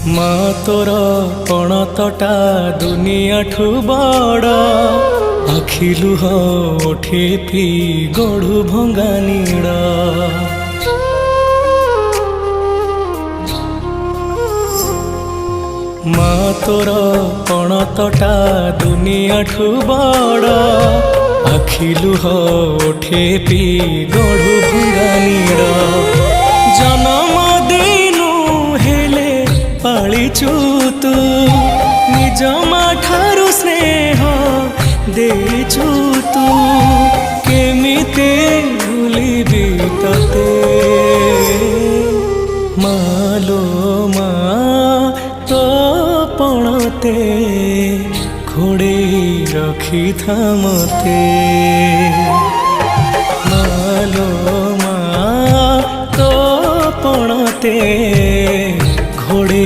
মা তোর পণতটা দুনিয়াঠু বড়, আখি লুহ ওঠে পি গড়ু ভঙ্গা নীড়। মা তোর পণতটা দুনিয়াঠু বড়, আখি লুহ ওঠে পি গড়ু ভঙ্গা নীড়। জনম দিনু হেলে পাଳିଛୁ ତୁ, ନିଜ ମା ଠାରୁ ସ୍ନେହ ଦେଇଛୁ ତୁ, କେମିତି ଭୁଲିବି ତତେ। ମାଲୋ ମା ତୋ ପଣତେ ଘୋଡ଼େଇ ରଖିଥା ମତେ। ମାଲୋ ମା ତୋ ପଣତେ ଘୋଡ଼େଇ